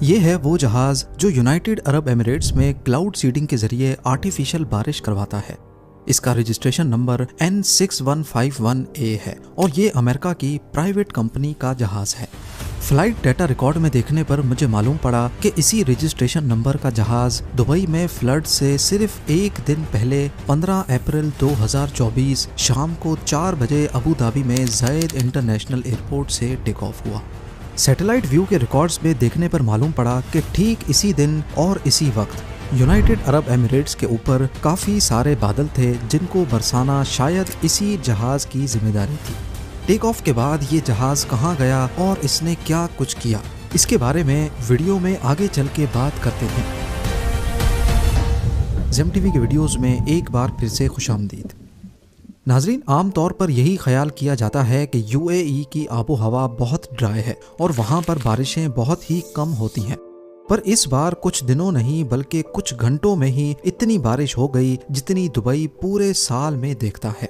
ये है वो जहाज जो यूनाइटेड अरब एमिरेट्स में क्लाउड सीडिंग के जरिए आर्टिफिशियल बारिश करवाता है। इसका रजिस्ट्रेशन नंबर N6151A है और ये अमेरिका की प्राइवेट कंपनी का जहाज है। फ्लाइट डाटा रिकॉर्ड में देखने पर मुझे मालूम पड़ा कि इसी रजिस्ट्रेशन नंबर का जहाज दुबई में फ्लड से सिर्फ एक दिन पहले 15 अप्रैल 2024 शाम को 4 बजे अबू धाबी में ज़ायद इंटरनेशनल एयरपोर्ट से टेक ऑफ हुआ। सैटेलाइट व्यू के रिकॉर्ड्स में देखने पर मालूम पड़ा कि ठीक इसी दिन और इसी वक्त यूनाइटेड अरब एमिरेट्स के ऊपर काफ़ी सारे बादल थे जिनको बरसाना शायद इसी जहाज़ की जिम्मेदारी थी। टेक ऑफ के बाद ये जहाज़ कहाँ गया और इसने क्या कुछ किया, इसके बारे में वीडियो में आगे चल के बात करते हैं। ज़ेम टीवी के वीडियोज़ में एक बार फिर से खुशामदीद। नाजरीन, आम तौर पर यही ख्याल किया जाता है कि यूएई की आबो हवा बहुत ड्राई है और वहाँ पर बारिशें बहुत ही कम होती हैं, पर इस बार कुछ दिनों नहीं बल्कि कुछ घंटों में ही इतनी बारिश हो गई जितनी दुबई पूरे साल में देखता है।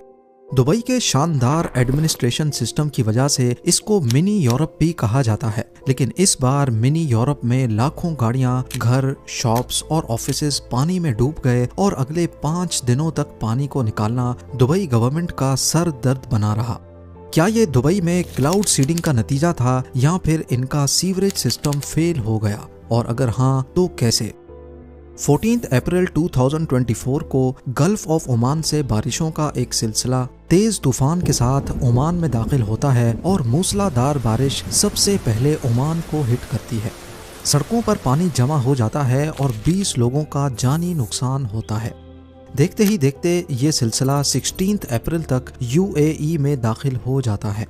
दुबई के शानदार एडमिनिस्ट्रेशन सिस्टम की वजह से इसको मिनी यूरोप भी कहा जाता है, लेकिन इस बार मिनी यूरोप में लाखों गाड़ियां, घर, शॉप्स और ऑफिसेज पानी में डूब गए और अगले 5 दिनों तक पानी को निकालना दुबई गवर्नमेंट का सर दर्द बना रहा। क्या ये दुबई में क्लाउड सीडिंग का नतीजा था या फिर इनका सीवरेज सिस्टम फेल हो गया, और अगर हाँ तो कैसे? 14 अप्रैल 2024 को गल्फ ऑफ ओमान से बारिशों का एक सिलसिला तेज तूफान के साथ ओमान में दाखिल होता है और मूसलाधार बारिश सबसे पहले ओमान को हिट करती है। सड़कों पर पानी जमा हो जाता है और 20 लोगों का जानी नुकसान होता है। देखते ही देखते ये सिलसिला 16 अप्रैल तक यूएई में दाखिल हो जाता है।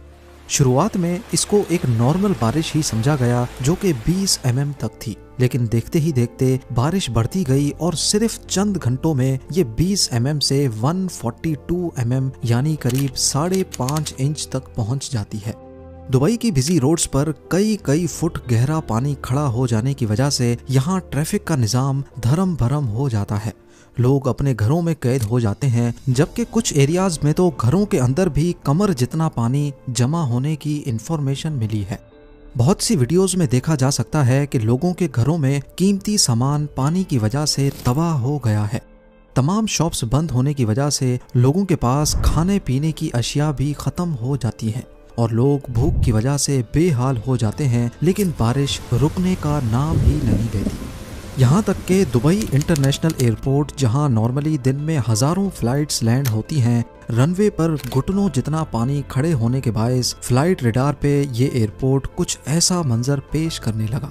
शुरुआत में इसको एक नॉर्मल बारिश ही समझा गया जो कि 20 mm तक थी, लेकिन देखते ही देखते बारिश बढ़ती गई और सिर्फ चंद घंटों में ये 20 mm से 142 mm यानी करीब 5.5 इंच तक पहुंच जाती है। दुबई की बिजी रोड्स पर कई फुट गहरा पानी खड़ा हो जाने की वजह से यहाँ ट्रैफिक का निज़ाम धर्म भरम हो जाता है। लोग अपने घरों में कैद हो जाते हैं, जबकि कुछ एरियाज में तो घरों के अंदर भी कमर जितना पानी जमा होने की इंफॉर्मेशन मिली है। बहुत सी वीडियोस में देखा जा सकता है कि लोगों के घरों में कीमती सामान पानी की वजह से तबाह हो गया है। तमाम शॉप्स बंद होने की वजह से लोगों के पास खाने पीने की अशिया भी खत्म हो जाती हैं और लोग भूख की वजह से बेहाल हो जाते हैं, लेकिन बारिश रुकने का नाम ही नहीं लेती। यहाँ तक कि दुबई इंटरनेशनल एयरपोर्ट, जहाँ नॉर्मली दिन में हज़ारों फ्लाइट्स लैंड होती हैं, रनवे पर घुटनों जितना पानी खड़े होने के बायस फ्लाइट रडार पे ये एयरपोर्ट कुछ ऐसा मंजर पेश करने लगा।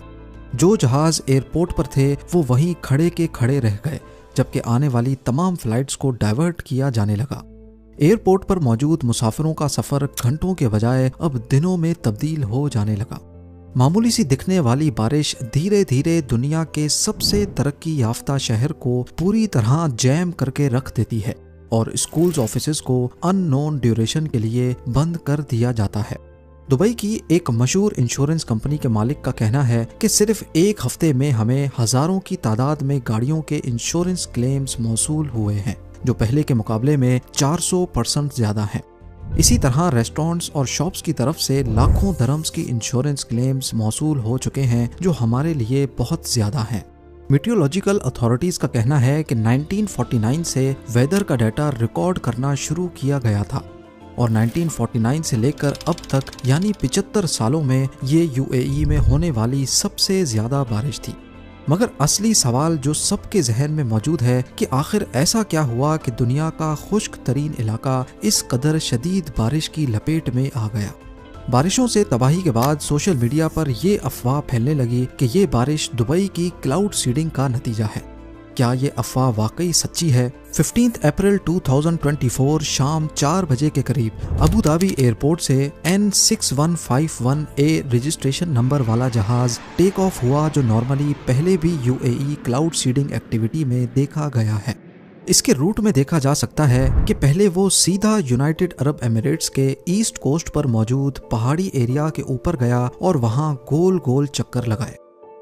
जो जहाज़ एयरपोर्ट पर थे वो वहीं खड़े के खड़े रह गए, जबकि आने वाली तमाम फ्लाइट्स को डाइवर्ट किया जाने लगा। एयरपोर्ट पर मौजूद मुसाफिरों का सफ़र घंटों के बजाय अब दिनों में तब्दील हो जाने लगा। मामूली सी दिखने वाली बारिश धीरे धीरे दुनिया के सबसे तरक्की याफ्ता शहर को पूरी तरह जैम करके रख देती है और स्कूल्स, ऑफिसेज को अननोन ड्यूरेशन के लिए बंद कर दिया जाता है। दुबई की एक मशहूर इंश्योरेंस कंपनी के मालिक का कहना है कि सिर्फ एक हफ्ते में हमें हजारों की तादाद में गाड़ियों के इंश्योरेंस क्लेम्स मौसूल हुए हैं, जो पहले के मुकाबले में 400% ज्यादा हैं। इसी तरह रेस्टोरेंट्स और शॉप्स की तरफ से लाखों दरम्स की इंश्योरेंस क्लेम्स मौसूल हो चुके हैं, जो हमारे लिए बहुत ज्यादा हैं। मीटियोलॉजिकल अथॉरिटीज का कहना है कि 1949 से वेदर का डाटा रिकॉर्ड करना शुरू किया गया था और 1949 से लेकर अब तक यानी 75 सालों में ये यूएई में होने वाली सबसे ज्यादा बारिश थी। मगर असली सवाल जो सबके जहन में मौजूद है कि आखिर ऐसा क्या हुआ कि दुनिया का खुश्क तरीन इलाका इस कदर शदीद बारिश की लपेट में आ गया। बारिशों से तबाही के बाद सोशल मीडिया पर ये अफवाह फैलने लगी कि ये बारिश दुबई की क्लाउड सीडिंग का नतीजा है। क्या ये अफवाह वाकई सच्ची है? 15 अप्रैल 2024 शाम 4 बजे के करीब अबू धाबी एयरपोर्ट से N6151A रजिस्ट्रेशन नंबर वाला जहाज टेक ऑफ हुआ, जो नॉर्मली पहले भी यूएई क्लाउड सीडिंग एक्टिविटी में देखा गया है। इसके रूट में देखा जा सकता है कि पहले वो सीधा यूनाइटेड अरब एमिरेट्स के ईस्ट कोस्ट पर मौजूद पहाड़ी एरिया के ऊपर गया और वहां गोल गोल चक्कर लगाए।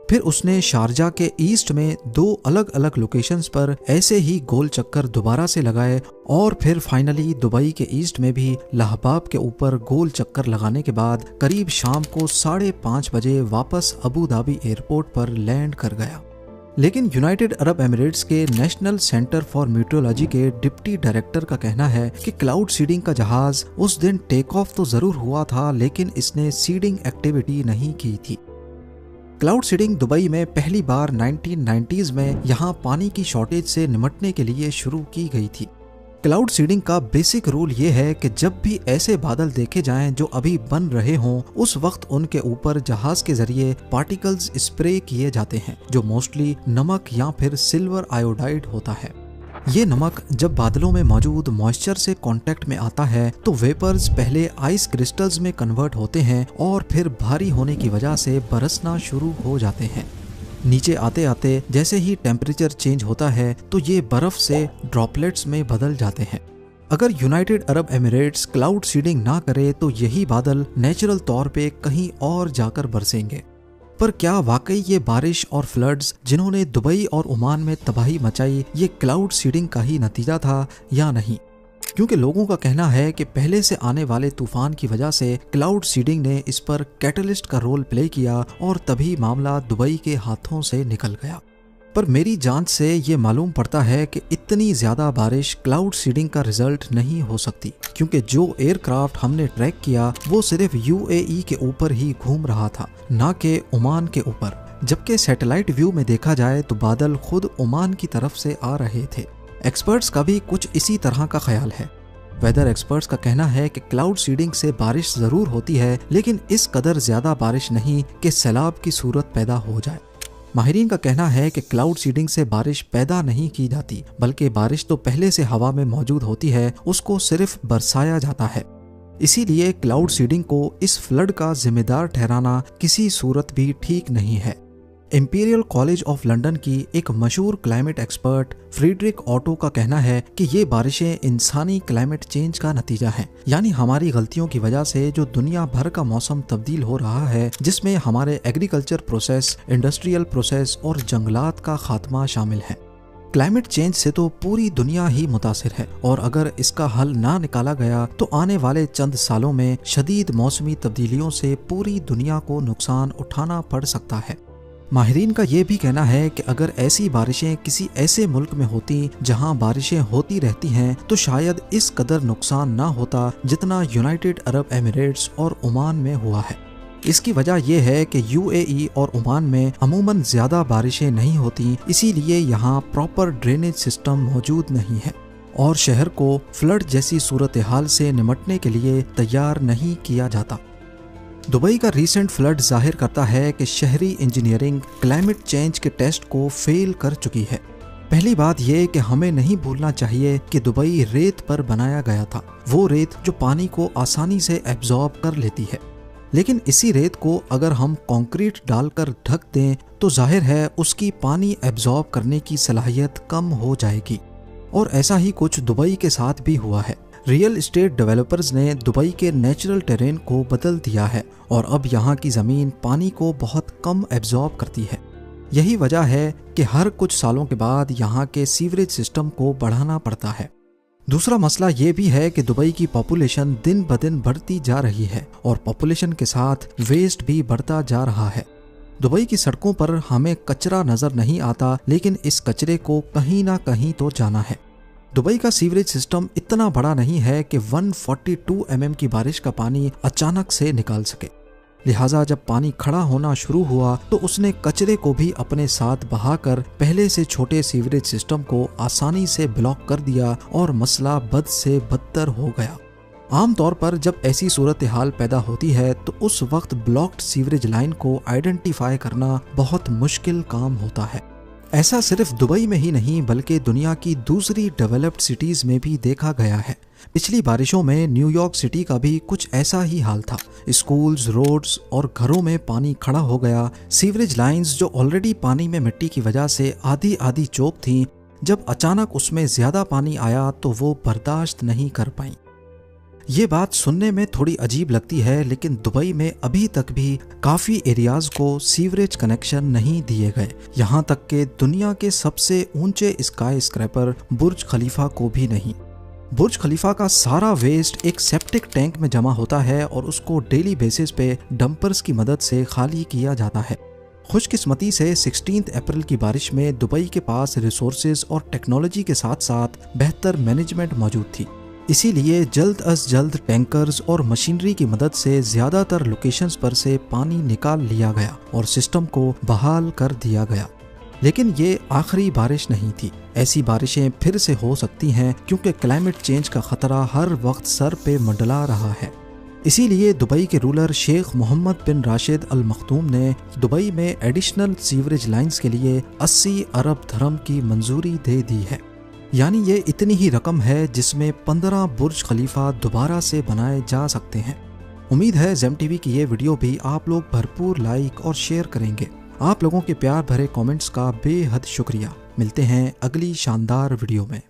फिर उसने शारजा के ईस्ट में 2 अलग अलग लोकेशंस पर ऐसे ही गोल चक्कर दोबारा से लगाए और फिर फाइनली दुबई के ईस्ट में भी लहबाब के ऊपर गोल चक्कर लगाने के बाद करीब शाम को 5:30 बजे वापस अबू धाबी एयरपोर्ट पर लैंड कर गया। लेकिन यूनाइटेड अरब एमिरेट्स के नेशनल सेंटर फॉर मीटरोलॉजी के डिप्टी डायरेक्टर का कहना है कि क्लाउड सीडिंग का जहाज उस दिन टेक ऑफ तो जरूर हुआ था, लेकिन इसने सीडिंग एक्टिविटी नहीं की थी। क्लाउड सीडिंग दुबई में पहली बार 1990s में यहाँ पानी की शॉर्टेज से निपटने के लिए शुरू की गई थी। क्लाउड सीडिंग का बेसिक रूल ये है कि जब भी ऐसे बादल देखे जाएं जो अभी बन रहे हों, उस वक्त उनके ऊपर जहाज के जरिए पार्टिकल्स स्प्रे किए जाते हैं जो मोस्टली नमक या फिर सिल्वर आयोडाइड होता है। ये नमक जब बादलों में मौजूद मॉइस्चर से कांटेक्ट में आता है तो वेपर्स पहले आइस क्रिस्टल्स में कन्वर्ट होते हैं और फिर भारी होने की वजह से बरसना शुरू हो जाते हैं। नीचे आते आते जैसे ही टेम्परेचर चेंज होता है तो ये बर्फ से ड्रॉपलेट्स में बदल जाते हैं। अगर United Arab Emirates cloud seeding ना करे तो यही बादल नेचुरल तौर पे कहीं और जाकर बरसेंगे। पर क्या वाकई ये बारिश और फ्लड्स जिन्होंने दुबई और ओमान में तबाही मचाई ये क्लाउड सीडिंग का ही नतीजा था या नहीं? क्योंकि लोगों का कहना है कि पहले से आने वाले तूफान की वजह से क्लाउड सीडिंग ने इस पर कैटलिस्ट का रोल प्ले किया और तभी मामला दुबई के हाथों से निकल गया। पर मेरी जांच से ये मालूम पड़ता है कि इतनी ज्यादा बारिश क्लाउड सीडिंग का रिजल्ट नहीं हो सकती, क्योंकि जो एयरक्राफ्ट हमने ट्रैक किया वो सिर्फ यूएई के ऊपर ही घूम रहा था, ना कि ओमान के ऊपर। जबकि सैटेलाइट व्यू में देखा जाए तो बादल खुद ओमान की तरफ से आ रहे थे। एक्सपर्ट्स का भी कुछ इसी तरह का ख्याल है। वेदर एक्सपर्ट्स का कहना है कि क्लाउड सीडिंग से बारिश जरूर होती है, लेकिन इस कदर ज्यादा बारिश नहीं कि सैलाब की सूरत पैदा हो जाए। माहिरीन का कहना है कि क्लाउड सीडिंग से बारिश पैदा नहीं की जाती, बल्कि बारिश तो पहले से हवा में मौजूद होती है, उसको सिर्फ बरसाया जाता है। इसीलिए क्लाउड सीडिंग को इस फ्लड का जिम्मेदार ठहराना किसी सूरत भी ठीक नहीं है। इंपीरियल कॉलेज ऑफ लंदन की एक मशहूर क्लाइमेट एक्सपर्ट फ्रीडरिक ऑटो का कहना है कि ये बारिशें इंसानी क्लाइमेट चेंज का नतीजा है, यानी हमारी गलतियों की वजह से जो दुनिया भर का मौसम तब्दील हो रहा है, जिसमें हमारे एग्रीकल्चर प्रोसेस, इंडस्ट्रियल प्रोसेस और जंगलात का खात्मा शामिल है। क्लाइमेट चेंज से तो पूरी दुनिया ही मुतासिर है और अगर इसका हल ना निकाला गया तो आने वाले चंद सालों में शदीद मौसमी तब्दीलियों से पूरी दुनिया को नुकसान उठाना पड़ सकता है। माहिरीन का ये भी कहना है कि अगर ऐसी बारिशें किसी ऐसे मुल्क में होती जहां बारिशें होती रहती हैं तो शायद इस कदर नुकसान ना होता जितना यूनाइटेड अरब एमिरेट्स और ओमान में हुआ है। इसकी वजह यह है कि यूएई और ओमान में अमूमन ज्यादा बारिशें नहीं होती, इसीलिए यहाँ प्रॉपर ड्रेनेज सिस्टम मौजूद नहीं है और शहर को फ्लड जैसी सूरत हाल से निपटने के लिए तैयार नहीं किया जाता। दुबई का रीसेंट फ्लड जाहिर करता है कि शहरी इंजीनियरिंग क्लाइमेट चेंज के टेस्ट को फेल कर चुकी है। पहली बात यह कि हमें नहीं भूलना चाहिए कि दुबई रेत पर बनाया गया था, वो रेत जो पानी को आसानी से एब्जॉर्ब कर लेती है। लेकिन इसी रेत को अगर हम कंक्रीट डालकर ढक दें तो जाहिर है उसकी पानी एब्जॉर्ब करने की सलाहियत कम हो जाएगी। और ऐसा ही कुछ दुबई के साथ भी हुआ है। रियल एस्टेट डेवलपर्स ने दुबई के नेचुरल टेरेन को बदल दिया है और अब यहाँ की ज़मीन पानी को बहुत कम एब्जॉर्ब करती है। यही वजह है कि हर कुछ सालों के बाद यहाँ के सीवरेज सिस्टम को बढ़ाना पड़ता है। दूसरा मसला ये भी है कि दुबई की पॉपुलेशन दिन ब दिन बढ़ती जा रही है और पॉपुलेशन के साथ वेस्ट भी बढ़ता जा रहा है। दुबई की सड़कों पर हमें कचरा नजर नहीं आता, लेकिन इस कचरे को कहीं ना कहीं तो जाना है। दुबई का सीवरेज सिस्टम इतना बड़ा नहीं है कि 142 mm की बारिश का पानी अचानक से निकाल सके, लिहाजा जब पानी खड़ा होना शुरू हुआ तो उसने कचरे को भी अपने साथ बहाकर पहले से छोटे सीवरेज सिस्टम को आसानी से ब्लॉक कर दिया और मसला बद से बदतर हो गया। आमतौर पर जब ऐसी सूरत हाल पैदा होती है तो उस वक्त ब्लॉक्ड सीवरेज लाइन को आइडेंटिफाई करना बहुत मुश्किल काम होता है। ऐसा सिर्फ दुबई में ही नहीं बल्कि दुनिया की दूसरी डेवलप्ड सिटीज में भी देखा गया है। पिछली बारिशों में न्यूयॉर्क सिटी का भी कुछ ऐसा ही हाल था। स्कूल्स, रोड्स और घरों में पानी खड़ा हो गया। सीवरेज लाइंस जो ऑलरेडी पानी में मिट्टी की वजह से आधी आधी चोक थीं, जब अचानक उसमें ज्यादा पानी आया तो वो बर्दाश्त नहीं कर पाई। ये बात सुनने में थोड़ी अजीब लगती है, लेकिन दुबई में अभी तक भी काफी एरियाज को सीवरेज कनेक्शन नहीं दिए गए। यहाँ तक के दुनिया के सबसे ऊंचे स्काई स्क्रैपर बुर्ज खलीफा को भी नहीं। बुर्ज खलीफा का सारा वेस्ट एक सेप्टिक टैंक में जमा होता है और उसको डेली बेसिस पे डंपर्स की मदद से खाली किया जाता है। खुशकिस्मती से 16 अप्रैल की बारिश में दुबई के पास रिसोर्सेज और टेक्नोलॉजी के साथ साथ बेहतर मैनेजमेंट मौजूद थी, इसीलिए जल्द अज जल्द टैंकर्स और मशीनरी की मदद से ज्यादातर लोकेशंस पर से पानी निकाल लिया गया और सिस्टम को बहाल कर दिया गया। लेकिन ये आखिरी बारिश नहीं थी। ऐसी बारिशें फिर से हो सकती हैं क्योंकि क्लाइमेट चेंज का खतरा हर वक्त सर पे मंडला रहा है। इसीलिए दुबई के रूलर शेख मोहम्मद बिन राशिद अल मखदूम ने दुबई में एडिशनल सीवरेज लाइंस के लिए 80 अरब धर्म की मंजूरी दे दी है। यानी ये इतनी ही रकम है जिसमें 15 बुर्ज खलीफा दोबारा से बनाए जा सकते हैं। उम्मीद है ज़ेम टीवी की ये वीडियो भी आप लोग भरपूर लाइक और शेयर करेंगे। आप लोगों के प्यार भरे कमेंट्स का बेहद शुक्रिया। मिलते हैं अगली शानदार वीडियो में।